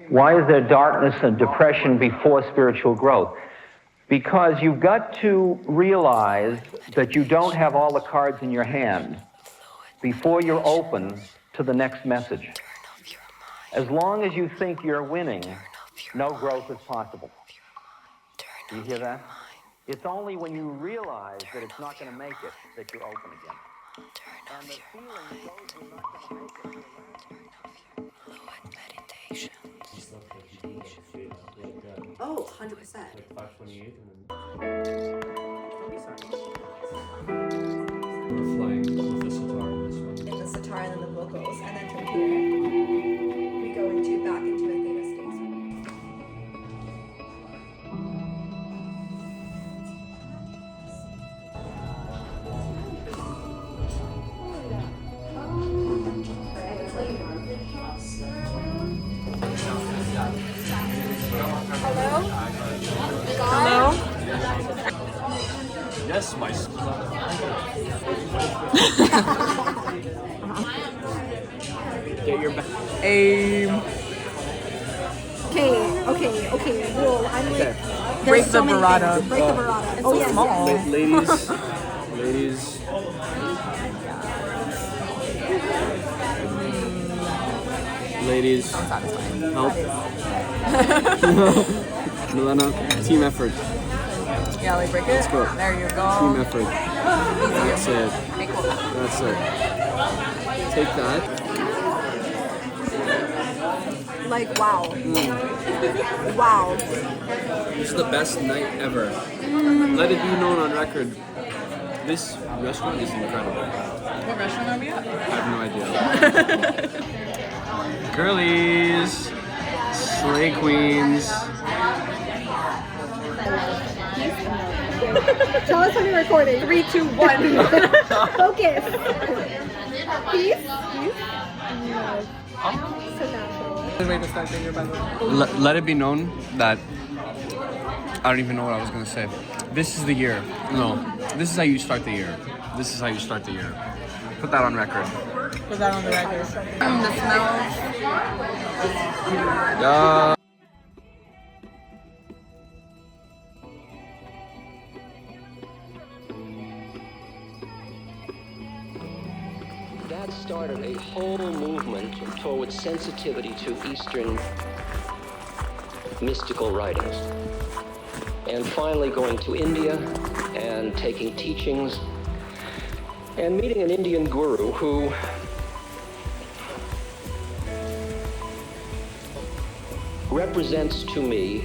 Why is there darkness and depression before spiritual growth? Because you've got to realize that you don't have all the cards in your hand before you're open to the next message. As long as you think you're winning, no growth is possible. Do you hear that? It's only when you realize that it's not going to make it that you're open again. And the feeling goes, you're not going to make it. Oh, 100%. Like 528 and then we're flying with the sitar in this one. And the sitar and then the vocals. And then from here, we go back into a theta state. Hello? Yes, my Get your back. Okay. Whoa, I'm like, Okay. Break there's the so many burrata. things. Break the burrata. It's Oh, so yes, small. yes. Ladies, Satisfying. help. Milena, team effort. Yeah, like break it. Let's go. There you Team go. effort. That's it. Okay, cool. That's it. Take that. Like, wow. Wow. This is the best night ever. Let it be known on record. This restaurant is incredible. What restaurant are we at? I have no idea. Girlies, slay queens. Tell us when you're recording. 3, 2, 1. Focus. Peace. So natural. Way to start your by the way. Let it be known that I don't even know what I was gonna say. This is the year. No, this is how you start the year. This is how you start the year. Put that on record. Put that on the record. The smells. That started a whole movement towards sensitivity to Eastern mystical writings. And finally going to India and taking teachings and meeting an Indian guru who represents to me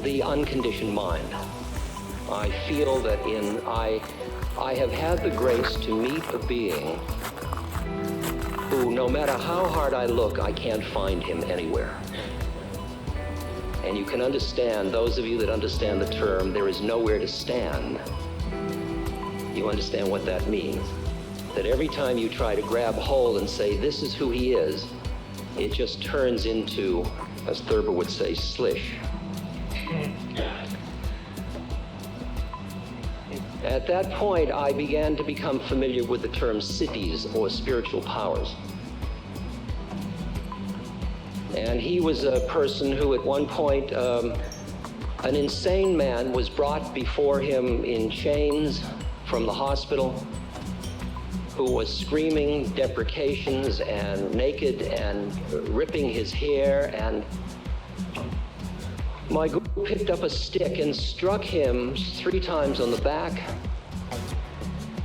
the unconditioned mind. I feel that I have had the grace to meet a being who, no matter how hard I look, I can't find him anywhere. And you can understand, those of you that understand the term, there is nowhere to stand. You understand what that means. That every time you try to grab hold and say, this is who he is, it just turns into, as Thurber would say, slish. At that point, I began to become familiar with the term cities or spiritual powers. And he was a person who at one point, an insane man was brought before him in chains from the hospital, who was screaming deprecations and naked and ripping his hair, and my guru picked up a stick and struck him 3 times on the back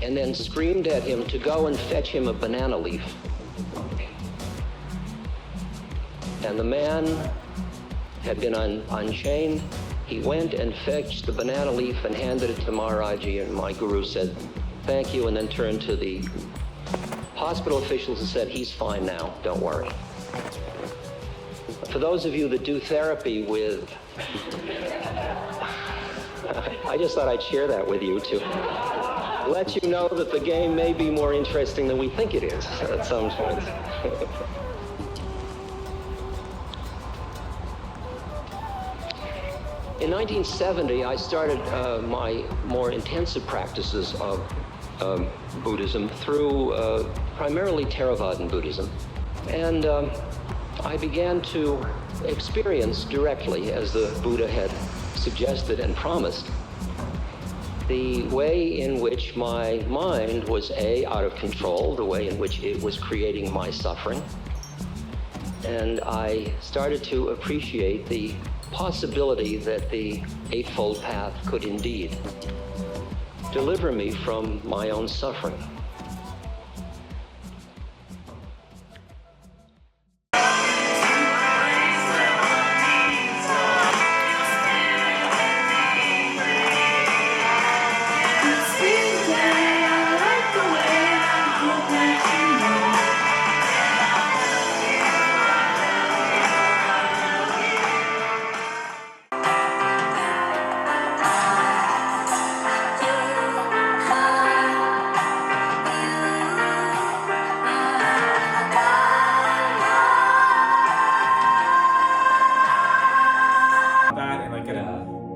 and then screamed at him to go and fetch him a banana leaf. And the man had been unchained. He went and fetched the banana leaf and handed it to Maharaji, and my guru said, thank you, and then turned to the hospital officials and said, he's fine now, don't worry. For those of you that do therapy with, I just thought I'd share that with you to let you know that the game may be more interesting than we think it is at some point. In 1970, I started my more intensive practices of Buddhism through primarily Theravadan Buddhism. And I began to experience directly, as the Buddha had suggested and promised, the way in which my mind was out of control, the way in which it was creating my suffering. And I started to appreciate the possibility that the Eightfold Path could indeed deliver me from my own suffering.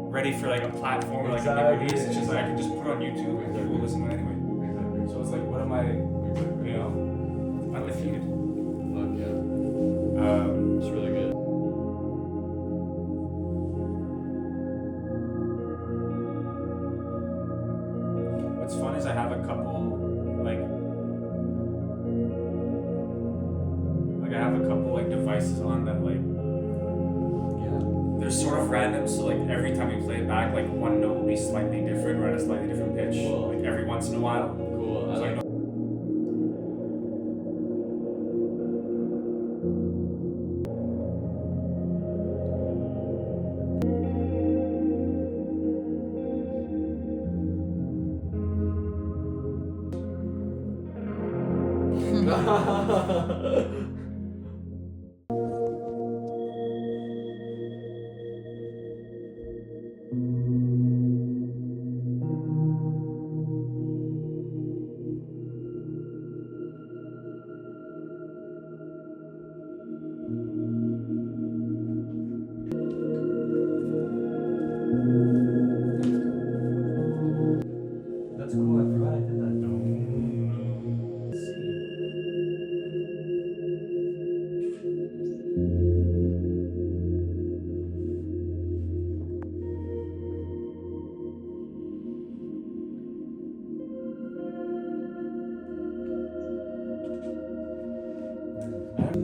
Ready for like a platform, like a new release. It's just like I can just put it on YouTube and people listen to it anyway. So it's like, what am I, undefeated. Fuck yeah. It's really good. What's fun is I have a couple, devices on that they're sort of random, so like every time you play it back, like one note will be slightly different or at a slightly different pitch, like every once in a while. Cool. So like, That's cool. I forgot I did that.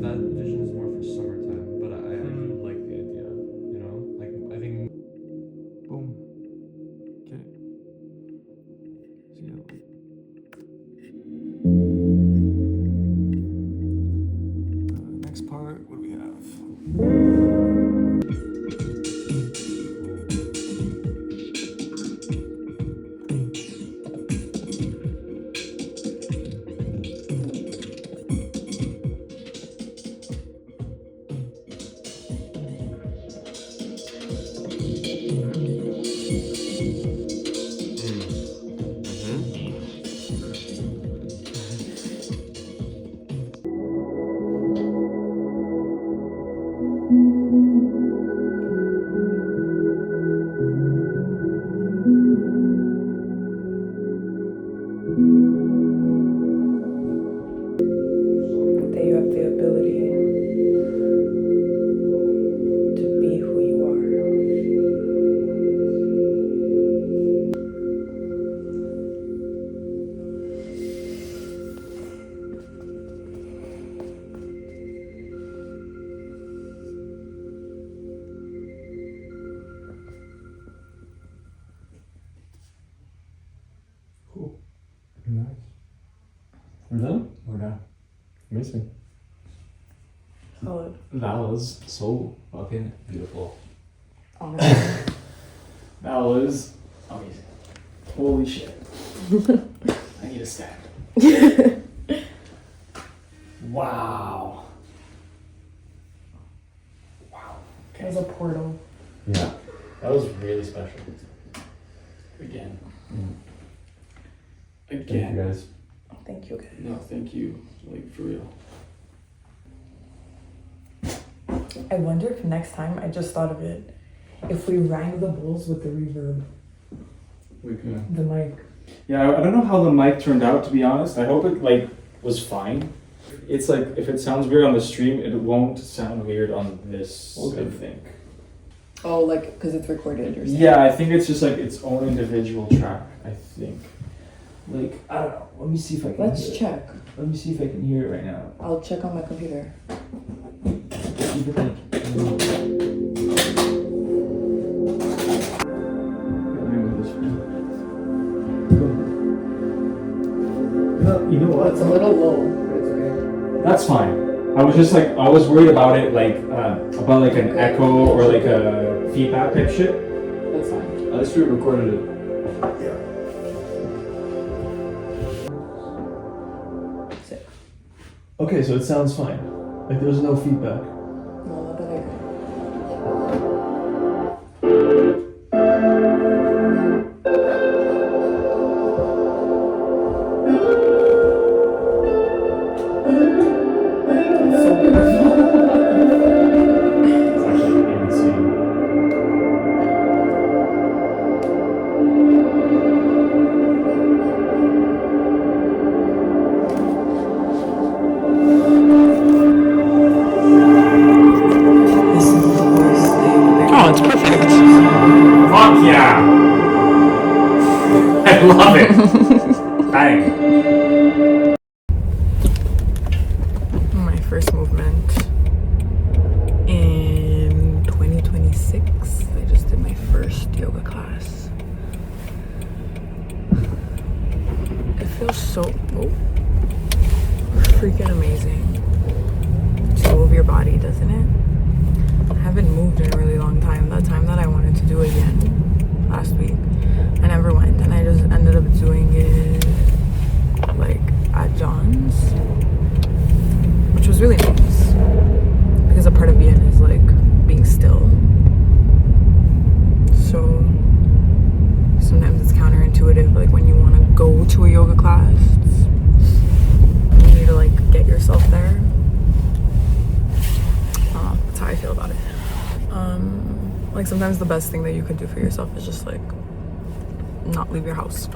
That vision is more for summertime, but I like the idea. I think. boom. Okay. See you. Next part, what do we have? That you have the ability to be who you are. Cool. Nice. We're done? We're done. Amazing. Solid. That was so fucking beautiful. Honestly. That was amazing. Holy shit. I need a stand. Wow. Wow. It was a portal. Yeah. That was really special. Again. Again. Thank you guys. Thank you, guys. No, thank you. Like, for real. I wonder if next time, I just thought of it, if we rang the bowls with the reverb, We can. the mic. Yeah, I don't know how the mic turned out, to be honest. I hope it was fine. it's like if it sounds weird on the stream, it won't sound weird on this. I think. Oh, like because it's recorded or something. Yeah, I think it's just like its own individual track. I think. Like I don't know. Let me see if I can. Let's hear check. It. Let me see if I can hear it right now. I'll check on my computer. Keep it like. Let me move this one. No, you know what? It's a little low, but it's okay. That's fine. I was just like I was worried about it like about like an echo or like a feedback type shit. That's fine. At least we recorded it. Sick. Okay, so it sounds fine. Like there's no feedback. No, not that I heard. It's actually insane. This is the voice thing. Oh, it's perfect. Fuck yeah! I love it. Bang. My first movement in 2026. I just did my first yoga class. It feels so freaking amazing to move your body, doesn't it? I haven't moved in a really long time. That time that I wanted to do it again last week, I never went, and I just ended up doing it like at John's, which was really nice because a part of Vienna is like being still. So sometimes it's counterintuitive, like when you want to go to a yoga class, you need to like get yourself there. That's how I feel about it. Like sometimes the best thing that you can do for yourself is just like not leave your house.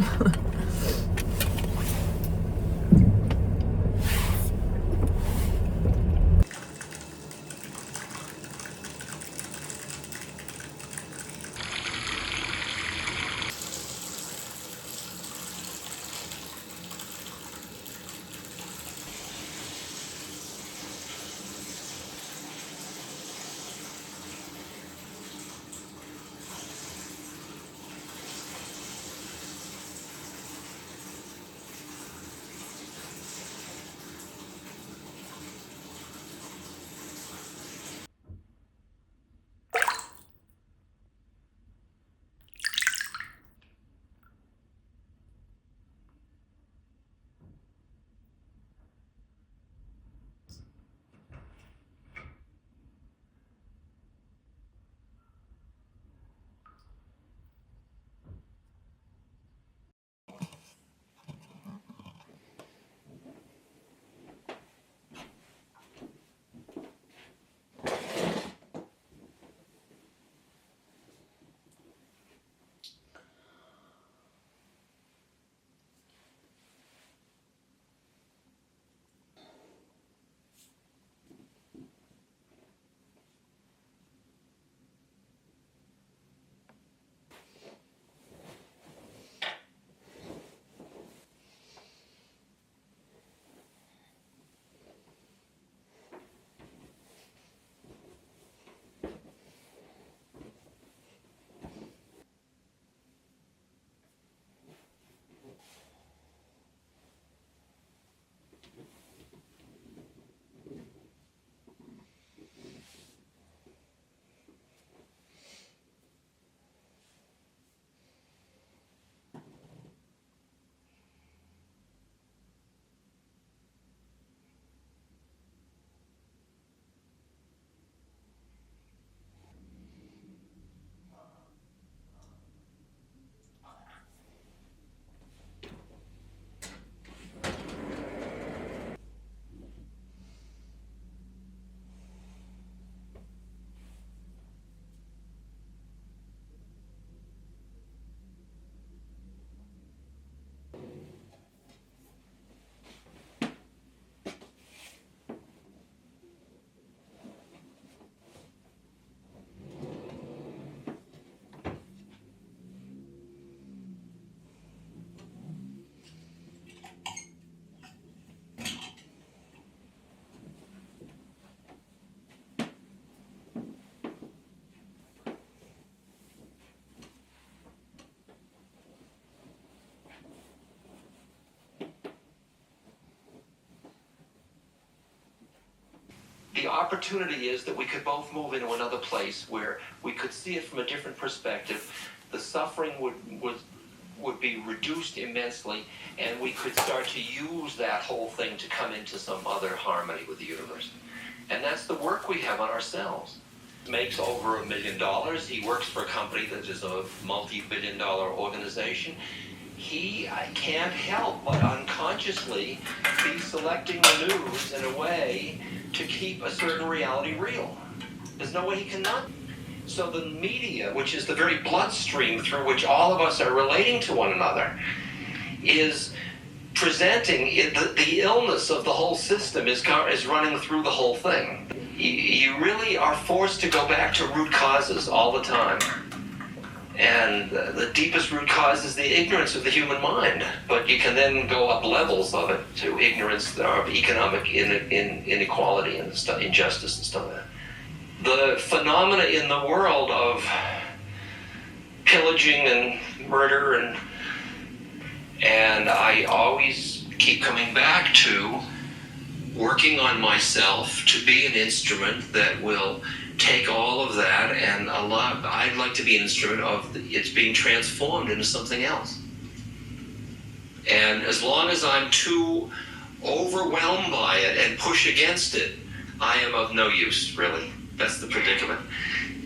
opportunity is that we could both move into another place where we could see it from a different perspective. The suffering would be reduced immensely, and we could start to use that whole thing to come into some other harmony with the universe. And that's the work we have on ourselves. Makes over $1 million. He works for a company that is a multi-billion-dollar organization. I can't help but unconsciously be selecting the news in a way to keep a certain reality real. There's no way he cannot. So the media, which is the very bloodstream through which all of us are relating to one another, is presenting the illness of the whole system is running through the whole thing. You really are forced to go back to root causes all the time. And the deepest root cause is the ignorance of the human mind. But you can then go up levels of it to ignorance of economic inequality and injustice and stuff like that. The phenomena in the world of pillaging and murder and I always keep coming back to working on myself to be an instrument that will take all of that and I'd like to be an instrument of it's being transformed into something else. And as long as I'm too overwhelmed by it and push against it, I am of no use, really. That's the predicament.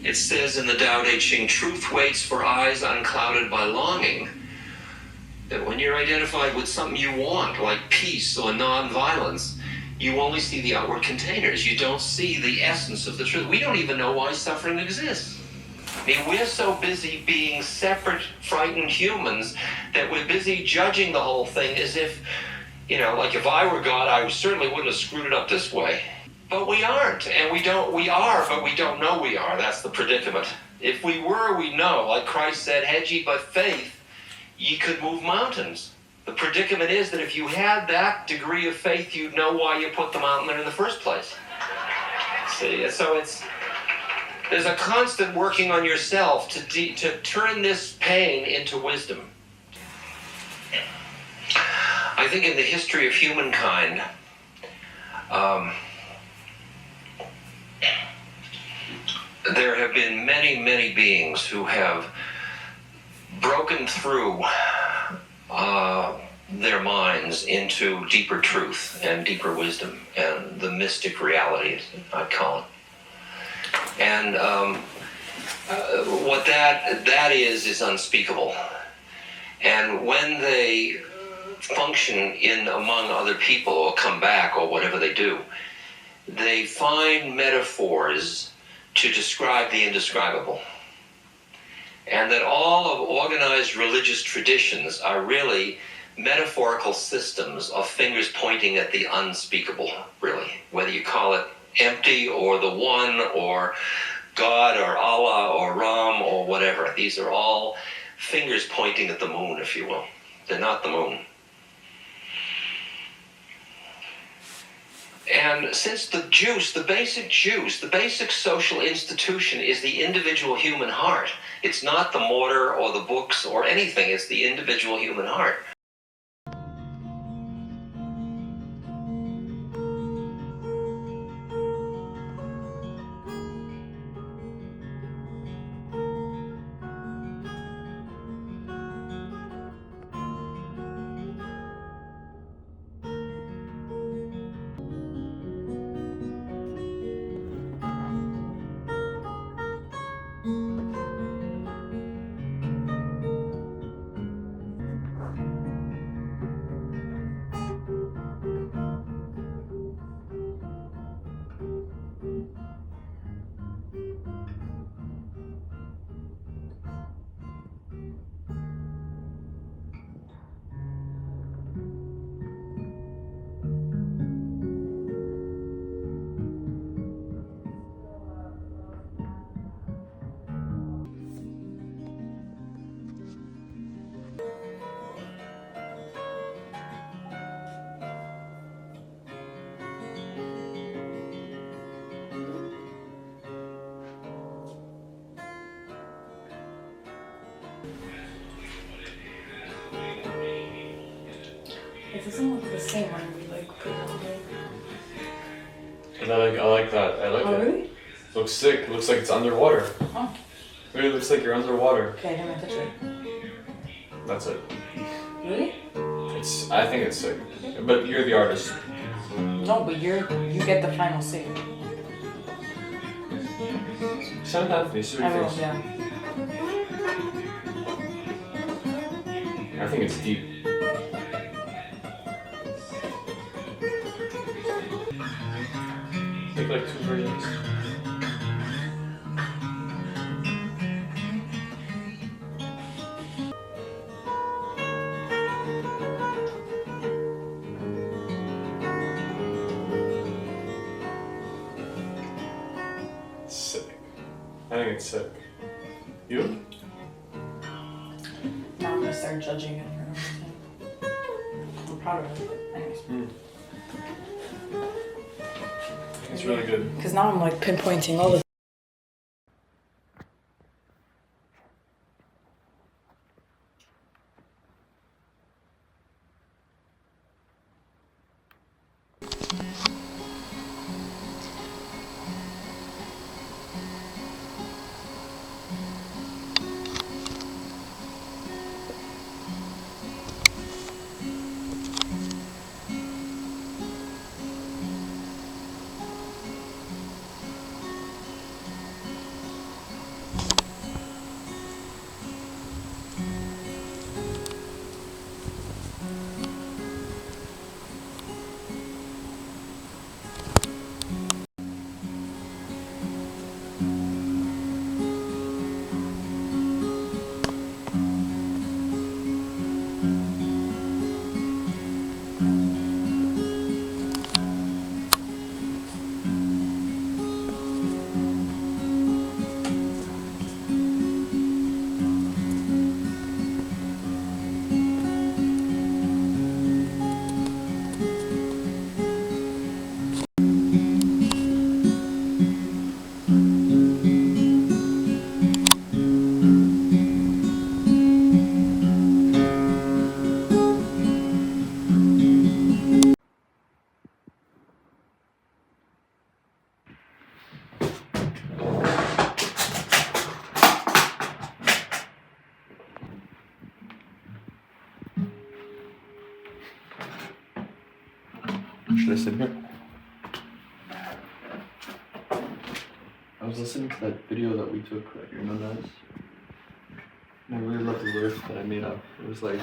It says in the Tao Te Ching, truth waits for eyes unclouded by longing. That when you're identified with something you want, like peace or non-violence, you only see the outward containers. You don't see the essence of the truth. We don't even know why suffering exists. I mean, we're so busy being separate, frightened humans that we're busy judging the whole thing as if, like if I were God, I certainly wouldn't have screwed it up this way. But we aren't, and we are, but we don't know we are. That's the predicament. If we were, we know. Like Christ said, had ye but faith, ye could move mountains. The predicament is that if you had that degree of faith, you'd know why you put the mountain there in the first place. See, so there's a constant working on yourself to turn this pain into wisdom. I think in the history of humankind, there have been many, many beings who have broken through their minds into deeper truth and deeper wisdom and the mystic reality, I'd call it. And what that is unspeakable. And when they function among other people or come back or whatever they do, they find metaphors to describe the indescribable. And that all of organized religious traditions are really metaphorical systems of fingers pointing at the unspeakable, really. Whether you call it empty or the one or God or Allah or Ram or whatever. These are all fingers pointing at the moon, if you will. They're not the moon. And since the basic social institution is the individual human heart, it's not the mortar or the books or anything, it's the individual human heart. It doesn't look the same when we put it on there. And I like that. I like Oh, it. really? Looks sick. Looks like it's underwater. Oh. Really looks like you're underwater. Okay, I didn't touch it. That's it. Really? I think it's sick. But you're the artist. No, but you get the final say. Send Anthony, see what I he will, thinks. yeah. I think it's deep. Take like 2 versions. Sick. I think it's sick. You? Now I'm gonna start judging it for everything. I'm proud of it. Anyways. It's really good. Because now I'm like pinpointing all the Should I sit here? I was listening to that video that we took that you're known as. And I really loved the lyrics that I made up. It was like...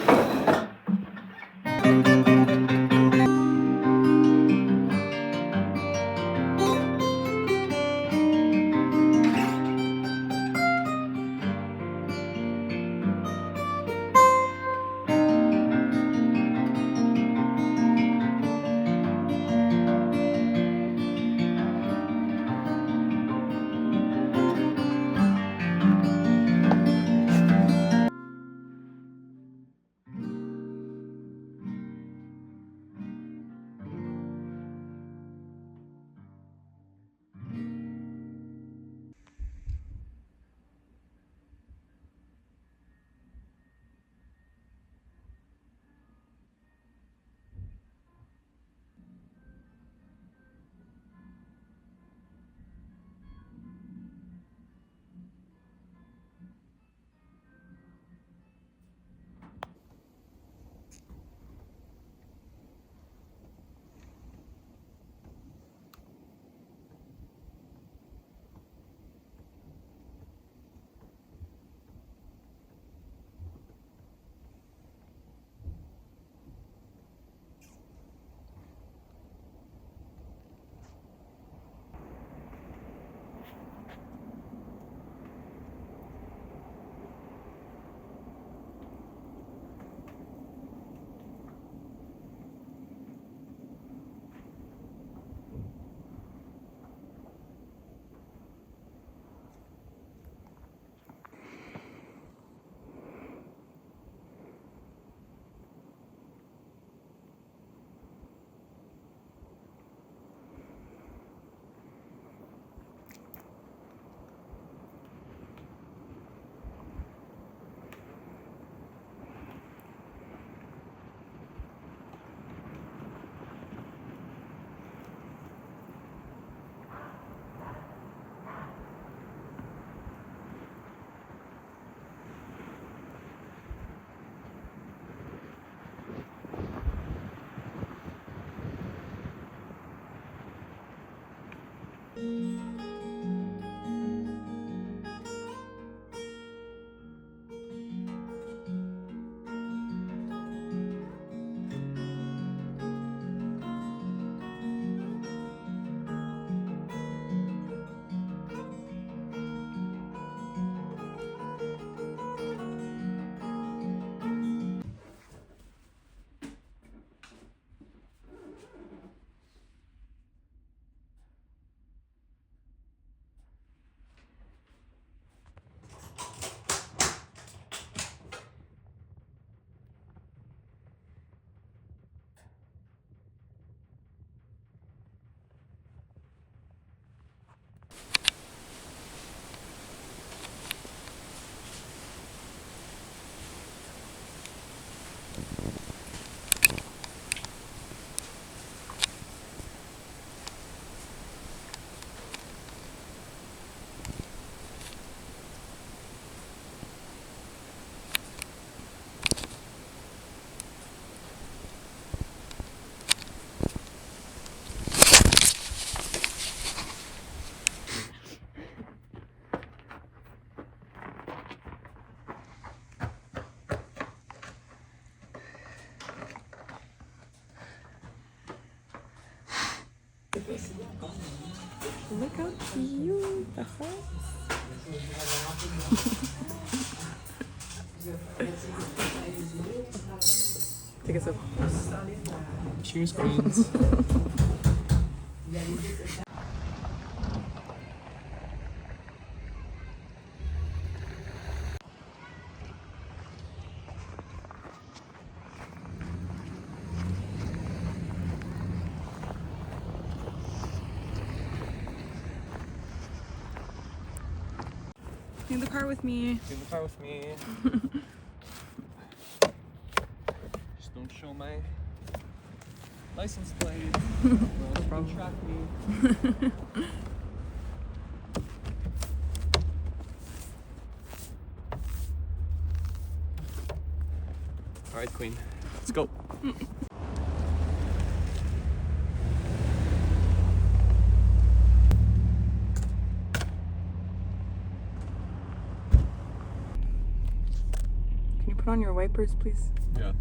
Look how cute the heart. Take a sip. Cheers, queens. In the car with me. In the car with me. Just don't show my license plate. No problem. Track me. All right, Queen. Let's go. Can you put on your wipers, please? Yeah.